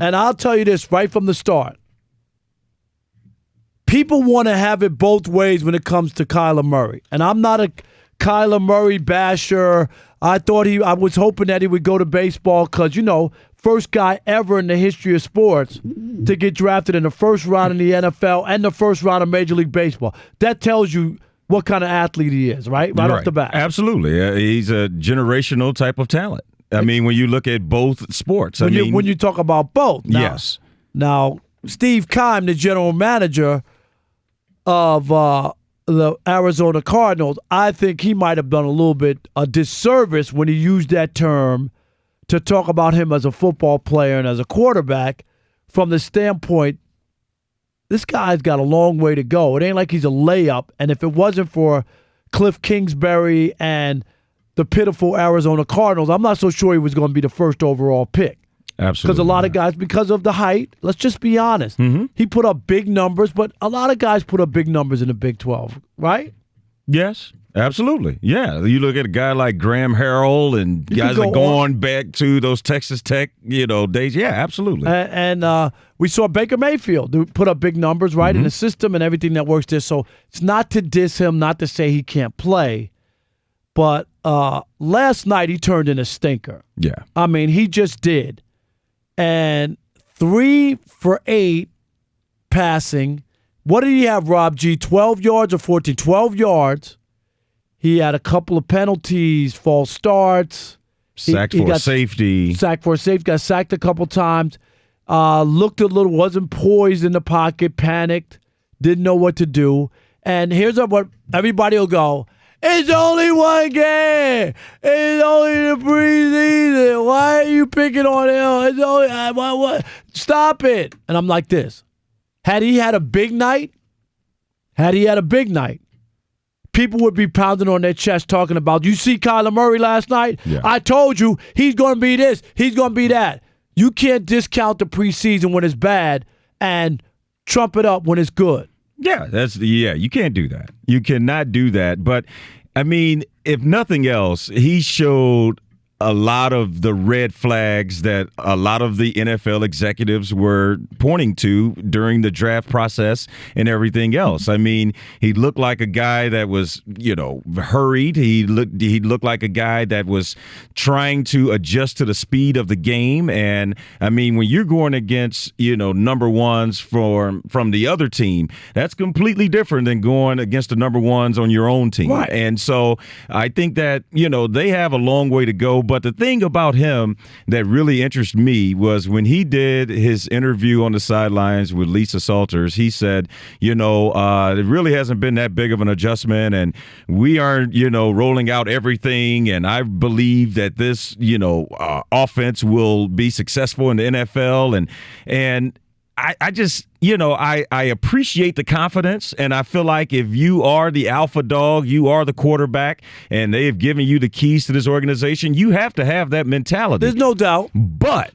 And I'll tell you this right from the start. People want to have it both ways when it comes to Kyler Murray. And I'm not a Kyler Murray basher. I was hoping that he would go to baseball because, first guy ever in the history of sports to get drafted in the first round in the NFL and the first round of Major League Baseball. That tells you what kind of athlete he is, right? Right off the bat. Absolutely. He's a generational type of talent. I mean, when you look at both sports. When you talk about both. Now, yes. Now, Steve Keim, the general manager of the Arizona Cardinals, I think he might have done a little bit a disservice when he used that term to talk about him as a football player and as a quarterback from the standpoint, this guy's got a long way to go. It ain't like he's a layup, and if it wasn't for Cliff Kingsbury and the pitiful Arizona Cardinals, I'm not so sure he was going to be the first overall pick. Absolutely. Because a lot of guys, because of the height, let's just be honest, he put up big numbers, but a lot of guys put up big numbers in the Big 12, right? Yes, absolutely. Yeah, you look at a guy like Graham Harrell and guys that go on back to those Texas Tech, days. Yeah, absolutely. And we saw Baker Mayfield put up big numbers, right, in the system and everything that works there. So it's not to diss him, not to say he can't play, but last night he turned in a stinker. Yeah. I mean, he just did. And 3 for 8 passing. What did he have, Rob G? 12 yards or 14? 12 yards. He had a couple of penalties, false starts. Sacked for safety. Got sacked a couple times. Looked a little, wasn't poised in the pocket, panicked, didn't know what to do. And here's what everybody will go, it's only one game. It's only the preseason. Why are you picking on him? It's only what? Stop it. And I'm like this. Had he had a big night, people would be pounding on their chest talking about, you see Kyler Murray last night? Yeah. I told you he's going to be this. He's going to be that. You can't discount the preseason when it's bad and trump it up when it's good. Yeah, you can't do that. You cannot do that. But, I mean, if nothing else, he showed a lot of the red flags that a lot of the NFL executives were pointing to during the draft process and everything else. I mean, he looked like a guy that was, hurried. He looked like a guy that was trying to adjust to the speed of the game. And I mean, when you're going against, number ones from the other team, that's completely different than going against the number ones on your own team. Right. And so I think that, they have a long way to go. But the thing about him that really interested me was when he did his interview on the sidelines with Lisa Salters, he said, it really hasn't been that big of an adjustment, and we aren't, rolling out everything, and I believe that this, offense will be successful in the NFL, and I just, I appreciate the confidence, and I feel like if you are the alpha dog, you are the quarterback, and they have given you the keys to this organization, you have to have that mentality. There's no doubt. But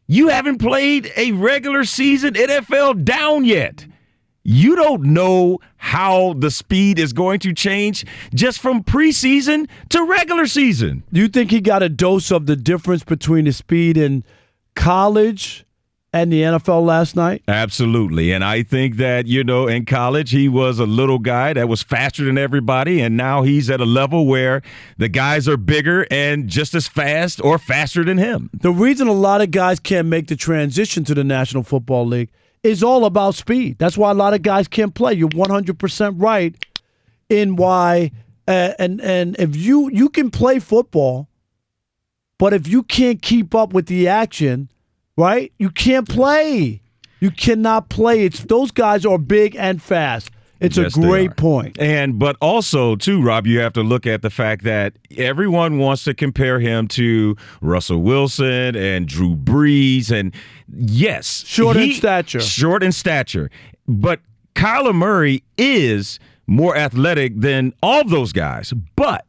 you haven't played a regular season NFL down yet. You don't know how the speed is going to change just from preseason to regular season. Do you think he got a dose of the difference between the speed in college and the NFL last night? Absolutely. And I think that, in college, he was a little guy that was faster than everybody. And now he's at a level where the guys are bigger and just as fast or faster than him. The reason a lot of guys can't make the transition to the National Football League is all about speed. That's why a lot of guys can't play. You're 100% right in why. And if you can play football, but if you can't keep up with the action, right? You can't play. You cannot play. Those guys are big and fast. It's a great point. But also, too, Rob, you have to look at the fact that everyone wants to compare him to Russell Wilson and Drew Brees. And, yes. Short in stature. Short in stature. But Kyler Murray is more athletic than all those guys. But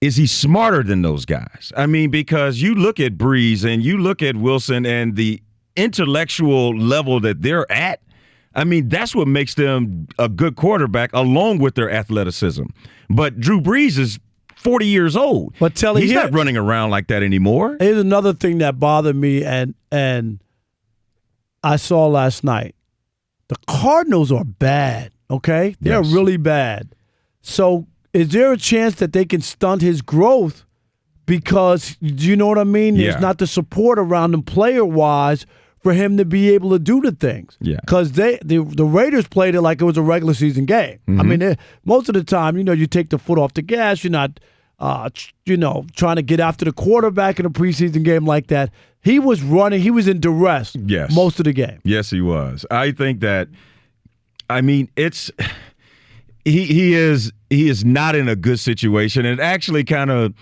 is he smarter than those guys? I mean, because you look at Brees and you look at Wilson and the intellectual level that they're at, I mean, that's what makes them a good quarterback along with their athleticism. But Drew Brees is 40 years old. But he's not running around like that anymore. Here's another thing that bothered me, and I saw last night. The Cardinals are bad, okay? They're Yes. really bad. So is there a chance that they can stunt his growth because, do you know what I mean? Yeah. There's not the support around him player-wise for him to be able to do the things. Yeah. Because the Raiders played it like it was a regular season game. I mean, most of the time, you take the foot off the gas. You're not, trying to get after the quarterback in a preseason game like that. He was running. He was in duress most of the game. Yes, he was. I think that, it's he is not in a good situation. It actually kind of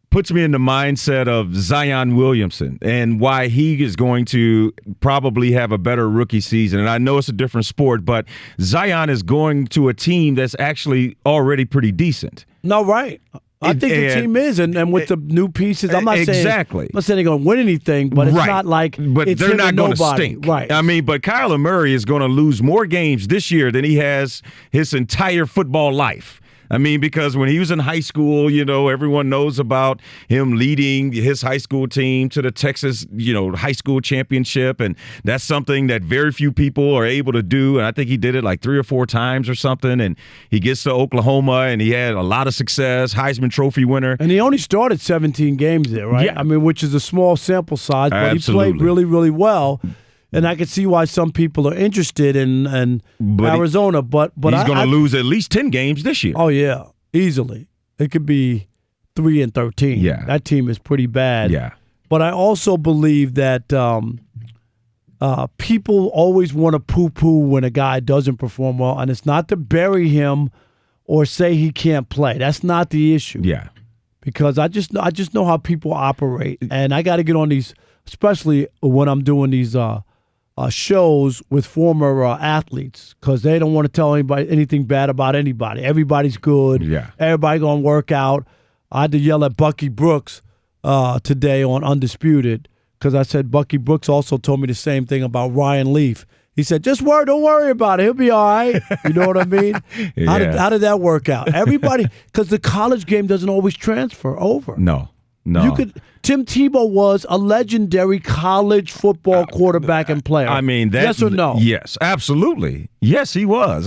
puts me in the mindset of Zion Williamson and why he is going to probably have a better rookie season. And I know it's a different sport, but Zion is going to a team that's actually already pretty decent. No, right. I think the team is, and with the new pieces, I'm not saying they're going to win anything, but it's not like it's they're not going to stink, right? But Kyler Murray is going to lose more games this year than he has his entire football life. Because when he was in high school, everyone knows about him leading his high school team to the Texas, high school championship. And that's something that very few people are able to do. And I think he did it like 3 or 4 times or something. And he gets to Oklahoma and he had a lot of success, Heisman Trophy winner. And he only started 17 games there, right? Yeah. Which is a small sample size, but Absolutely. He played really, really well. And I can see why some people are interested in Arizona, but he's going to lose at least 10 games this year. Oh yeah, easily. It could be 3-13. Yeah, that team is pretty bad. Yeah, but I also believe that people always want to poo-poo when a guy doesn't perform well, and it's not to bury him or say he can't play. That's not the issue. Yeah, because I just know how people operate, and I got to get on these, especially when I'm doing these. Shows with former athletes because they don't want to tell anybody anything bad about anybody. Everybody's good. Yeah. Everybody going to work out. I had to yell at Bucky Brooks today on Undisputed because I said Bucky Brooks also told me the same thing about Ryan Leaf. He said, don't worry about it. He'll be all right. You know what I mean? Yeah. How did that work out? Everybody, because the college game doesn't always transfer over. No. Tim Tebow was a legendary college football quarterback and player. Yes or no? Yes, absolutely. Yes, he was.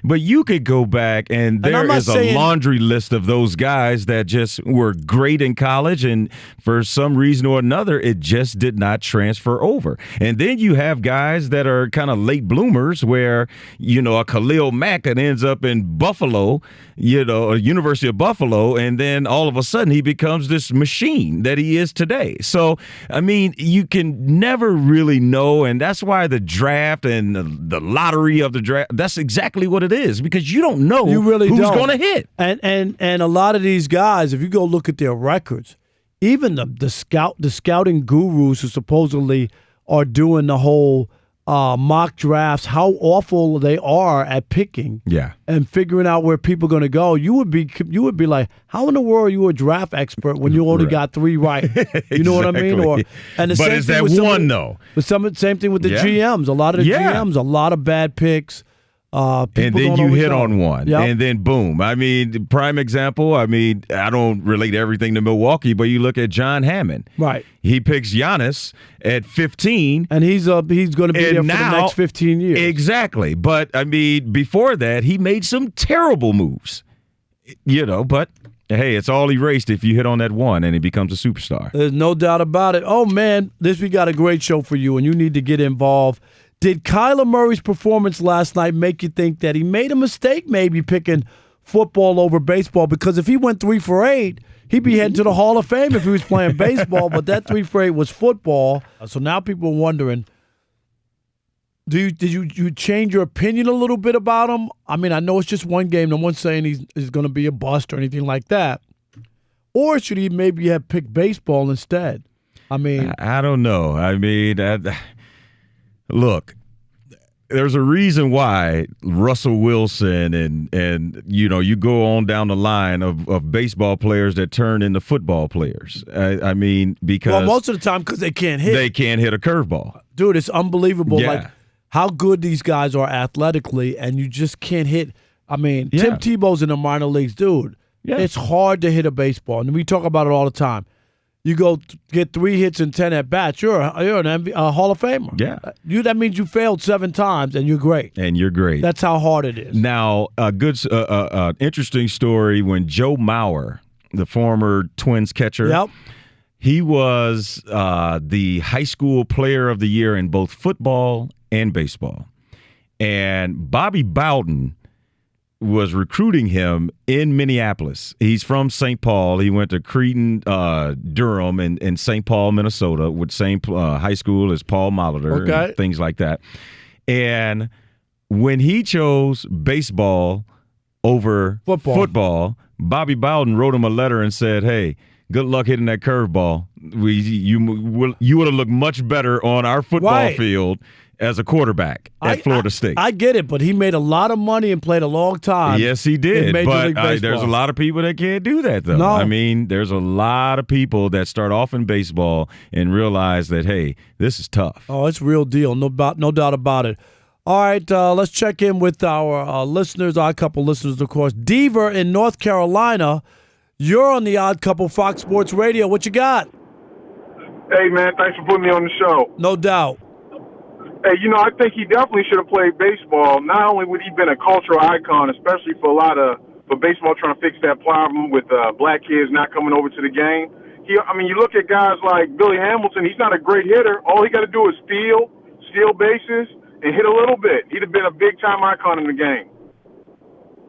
But you could go back and there is a laundry list of those guys that just were great in college, and for some reason or another, it just did not transfer over. And then you have guys that are kind of late bloomers where, a Khalil Mack that ends up in Buffalo, University of Buffalo, and then all of a sudden he becomes this machine that he is today. So, you can never really know, and that's why the draft and the lottery of the draft, that's exactly what it is, because you don't know who's going to hit. And a lot of these guys, if you go look at their records, even the scouting gurus who supposedly are doing the whole mock drafts, how awful they are at picking and figuring out where people are going to go. You would be like, how in the world are you a draft expert when you only got 3 right? You know what I mean? But is that one though? But same thing with the GMs. A lot of the GMs, a lot of bad picks. And then you hit on one, and then boom. Prime example, I don't relate everything to Milwaukee, but you look at John Hammond. Right. He picks Giannis at 15. And he's going to be there for the next 15 years. Exactly. But, before that, he made some terrible moves. But hey, it's all erased if you hit on that one and he becomes a superstar. There's no doubt about it. Oh, man, we got a great show for you, and you need to get involved. Did Kyler Murray's performance last night make you think that he made a mistake maybe picking football over baseball? Because if he went 3 for 8, he'd be heading to the Hall of Fame if he was playing baseball, but that 3 for 8 was football. So now people are wondering, did you change your opinion a little bit about him? I know it's just one game. No one's saying he's going to be a bust or anything like that. Or should he maybe have picked baseball instead? I don't know. Look, there's a reason why Russell Wilson and you go on down the line of baseball players that turn into football players. Because most of the time because they can't hit. They can't hit a curveball. Dude, it's unbelievable. Yeah. Like how good these guys are athletically, and you just can't hit. Tim Tebow's in the minor leagues, dude. Yeah. It's hard to hit a baseball, and we talk about it all the time. you go get 3 hits and 10 at bats. You're a Hall of Famer. Yeah. That means you failed 7 times and you're great. And you're great. That's how hard it is. Now, a good, interesting story when Joe Mauer, the former Twins catcher, Yep. he was the high school player of the year in both football and baseball. And Bobby Bowden was recruiting him in Minneapolis. He's from St. Paul. He went to Cretin, Durham, in St. Paul, Minnesota, with same high school as Paul Molitor, and things like that. And when he chose baseball over football, Bobby Bowden wrote him a letter and said, hey, good luck hitting that curveball. You would have looked much better on our football field as a quarterback at Florida State. I get it, but he made a lot of money and played a long time. Yes, he did. But there's a lot of people that can't do that, though. No. I mean, there's a lot of people that start off in baseball and realize that, hey, this is tough. Oh, it's real deal. No doubt about it. All right, let's check in with our listeners, our couple listeners, of course. Deaver in North Carolina, you're on the Odd Couple Fox Sports Radio. What you got? Hey, man, thanks for putting me on the show. No doubt. Hey, I think he definitely should have played baseball. Not only would he been a cultural icon, especially for baseball trying to fix that problem with black kids not coming over to the game. You look at guys like Billy Hamilton. He's not a great hitter. All he got to do is steal bases, and hit a little bit. He'd have been a big-time icon in the game.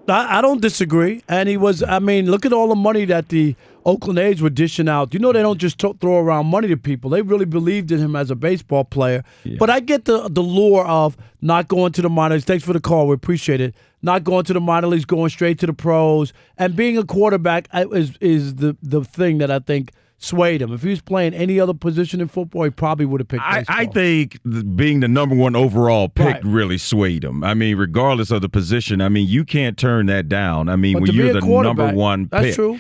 I don't disagree. And he was, look at all the money that the Oakland A's were dishing out. They don't just throw around money to people. They really believed in him as a baseball player. Yeah. But I get the lure of not going to the minor leagues. Thanks for the call. We appreciate it. Not going to the minor leagues, going straight to the pros. And being a quarterback is the thing that I think swayed him. If he was playing any other position in football, he probably would have picked baseball. I think being the number 1 overall pick really swayed him. Regardless of the position, you can't turn that down. When you're the number 1 pick. That's true.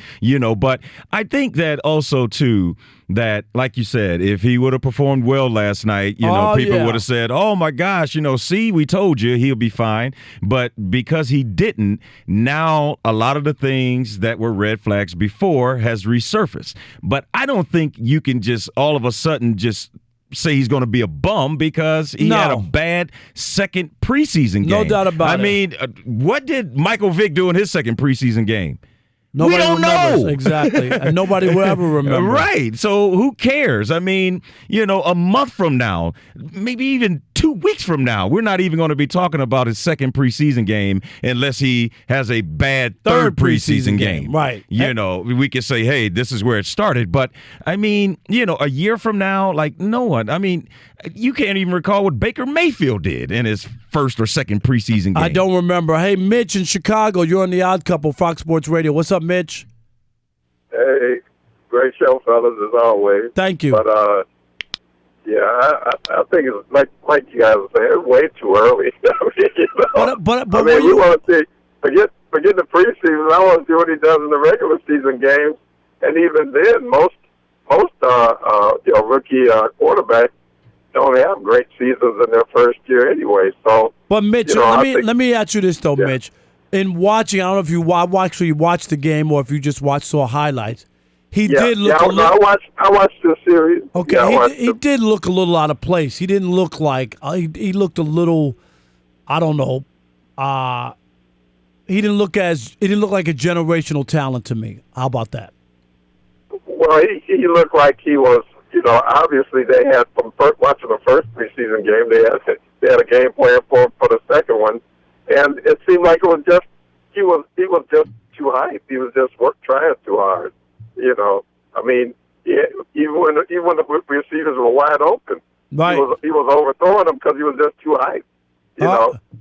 But I think that also, too, that, like you said, if he would have performed well last night, people would have said, oh, my gosh, see, we told you he'll be fine. But because he didn't, now a lot of the things that were red flags before has resurfaced. But I don't think you can just all of a sudden just say he's going to be a bum because he had a bad second preseason game. No doubt about it. What did Michael Vick do in his second preseason game? Nobody we don't remembers. know. Exactly. And nobody will ever remember. Right. So who cares? A month from now, maybe even 2 weeks from now, we're not even going to be talking about his second preseason game unless he has a bad third preseason game. Right. We could say, hey, this is where it started. But, a year from now, no one. You can't even recall what Baker Mayfield did in his first or second preseason game. I don't remember. Hey, Mitch in Chicago, you're on the Odd Couple, Fox Sports Radio. What's up, Mitch? Hey, great show, fellas, as always. Thank you. But, I think it's like you guys were saying, it's way too early. You want to see, forget the preseason. I want to see what he does in the regular season games. And even then, most rookie quarterbacks don't have great seasons in their first year anyway. So, but Mitch, let me ask you this though, Mitch. In watching, I don't know if you watched the game or if you just saw highlights. He did look. I watched the series. Okay, he did look a little out of place. He didn't look like he looked a little. I don't know. He didn't look like a generational talent to me. How about that? Well, he looked like he was. Obviously they had from watching the first preseason game, they had a game plan for the second one, and it seemed like it was just he was just too hyped. He was just trying too hard. Even when the receivers were wide open, right. he was overthrowing them because he was just too hyped.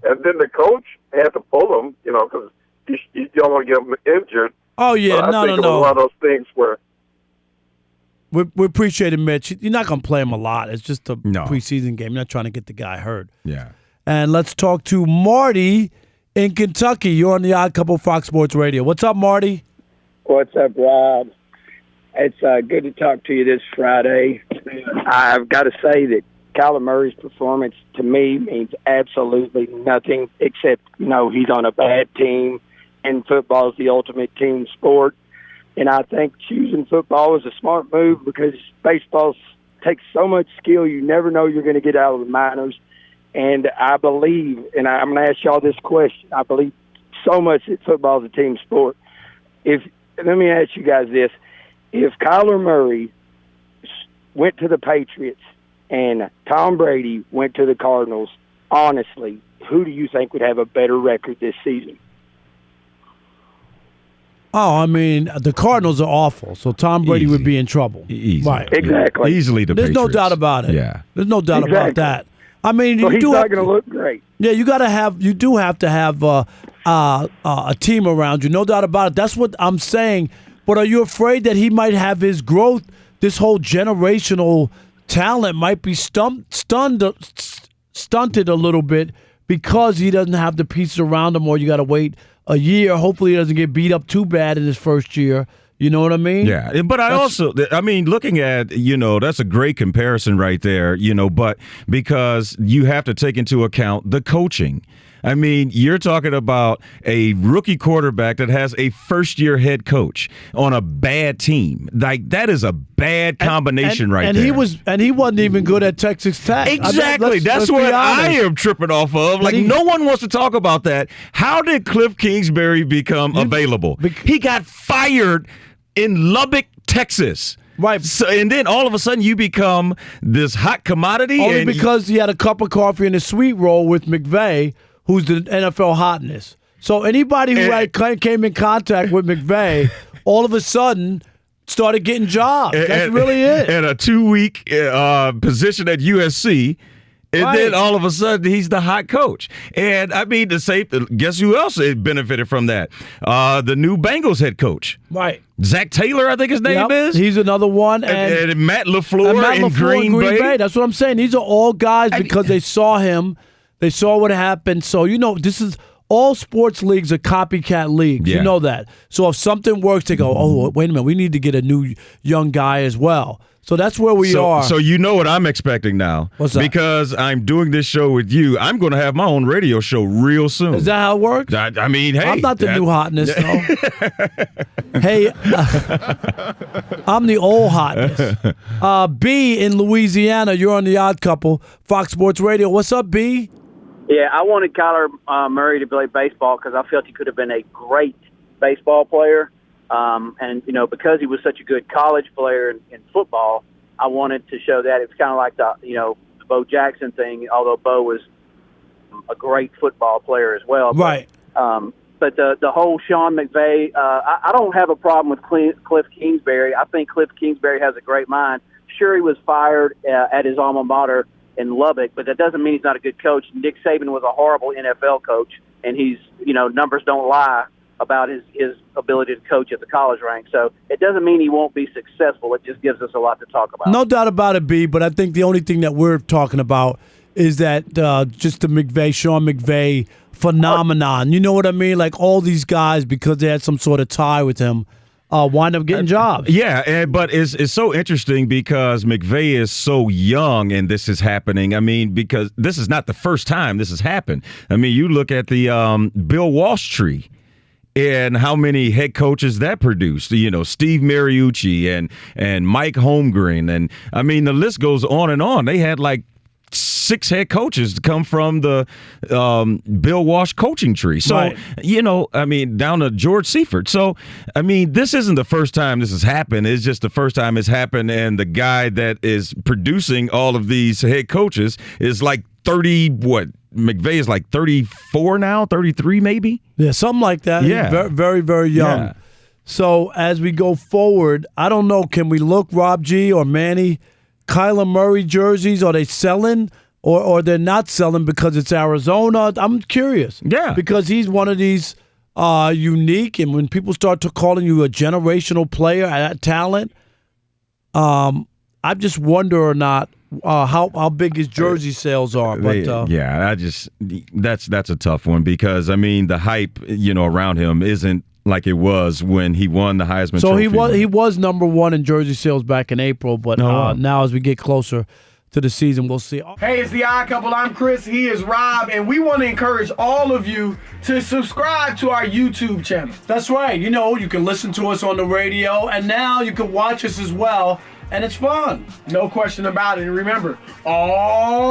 And then the coach had to pull him, because you don't want to get him injured. Oh yeah, I think it was one of those things where. We appreciate it, Mitch. You're not going to play him a lot. It's just a preseason game. You're not trying to get the guy hurt. Yeah. And let's talk to Marty in Kentucky. You're on the Odd Couple Fox Sports Radio. What's up, Marty? What's up, Rob? It's good to talk to you this Friday. I've got to say that Kyler Murray's performance to me means absolutely nothing except, he's on a bad team, and football is the ultimate team sport. And I think choosing football is a smart move because baseball takes so much skill. You never know you're going to get out of the minors. And I believe, and I'm going to ask y'all this question, I believe so much that football is a team sport. Let me ask you guys this. If Kyler Murray went to the Patriots and Tom Brady went to the Cardinals, honestly, who do you think would have a better record this season? Oh, I mean, the Cardinals are awful, so Tom Brady would be in trouble. Easy. Right. Exactly. Easily the There's Patriots. no doubt about it. Yeah. There's no doubt about that. I mean, So you he's do not have going to look great. Yeah, you do have to have a team around you, no doubt about it. That's what I'm saying. But are you afraid that he might have his growth? This whole generational talent might be stunted a little bit because he doesn't have the pieces around him, or you got to wait a year. Hopefully, he doesn't get beat up too bad in his first year. You know what I mean? Yeah, but looking at, that's a great comparison right there, but because you have to take into account the coaching. I mean, you're talking about a rookie quarterback that has a first-year head coach on a bad team. Like, that is a bad combination right there. He wasn't even good at Texas Tech. Exactly. That's what I am tripping off of. Like, no one wants to talk about that. How did Cliff Kingsbury become available? He got fired in Lubbock, Texas. Right. So, and then all of a sudden you become this hot commodity. Only because he had a cup of coffee and a sweet roll with McVay, who's the NFL hotness. So anybody who came in contact with McVay, all of a sudden started getting jobs. That's really it. And a 2-week position at USC. And then all of a sudden, he's the hot coach. And, I mean, guess who else benefited from that? The new Bengals head coach. Right. Zach Taylor, I think his name is. He's another one. And Matt LaFleur in Green Bay. That's what I'm saying. These are all guys because they saw him. They saw what happened. So, this is all sports leagues are copycat leagues. Yeah. You know that. So if something works, they go, oh, wait a minute, we need to get a new young guy as well. So that's where we are. So you know what I'm expecting now. What's that? Because I'm doing this show with you, I'm going to have my own radio show real soon. Is that how it works? I mean, hey. I'm not the new hotness, though. Hey, I'm the old hotness. B in Louisiana, you're on The Odd Couple, Fox Sports Radio. What's up, B? Yeah, I wanted Kyler Murray to play baseball because I felt he could have been a great baseball player. And, because he was such a good college player in football, I wanted to show that. It's kind of like the Bo Jackson thing, although Bo was a great football player as well. Right. But the whole Sean McVay, I don't have a problem with Cliff Kingsbury. I think Cliff Kingsbury has a great mind. Sure, he was fired at his alma mater in Lubbock, but that doesn't mean he's not a good coach. Nick Saban was a horrible NFL coach, and he's, numbers don't lie about his ability to coach at the college rank. So it doesn't mean he won't be successful. It just gives us a lot to talk about. No doubt about it, B, but I think the only thing that we're talking about is that just the Sean McVay phenomenon. You know what I mean? Like all these guys, because they had some sort of tie with him, wind up getting jobs. Yeah, but it's so interesting because McVay is so young and this is happening. I mean, because this is not the first time this has happened. I mean, you look at the Bill Walsh tree and how many head coaches that produced. Steve Mariucci and Mike Holmgren. And, I mean, the list goes on and on. They had like 6 head coaches to come from the Bill Walsh coaching tree. So, right. Down to George Seifert. So, I mean, this isn't the first time this has happened. It's just the first time it's happened, and the guy that is producing all of these head coaches is like 30, McVay is like 34 now, 33 maybe? Yeah, something like that. Yeah. Very, very, very young. Yeah. So as we go forward, I don't know, can we look, Rob G. or Manny, Kyler Murray jerseys, are they selling or they're not selling because it's Arizona? I'm curious. Yeah. Because he's one of these unique, and when people start to calling you a generational player, talent, I just wonder or not how big his jersey sales are. But that's a tough one because, I mean, the hype, around him isn't like it was when he won the Heisman Trophy. So he was number one in jersey sales back in April, but now as we get closer to the season. We'll see. Hey, it's the Odd Couple. I'm Chris. He is Rob, and we want to encourage all of you to subscribe to our YouTube channel. That's right. You know, you can listen to us on the radio, and now you can watch us as well, and it's fun. No question about it. And remember, all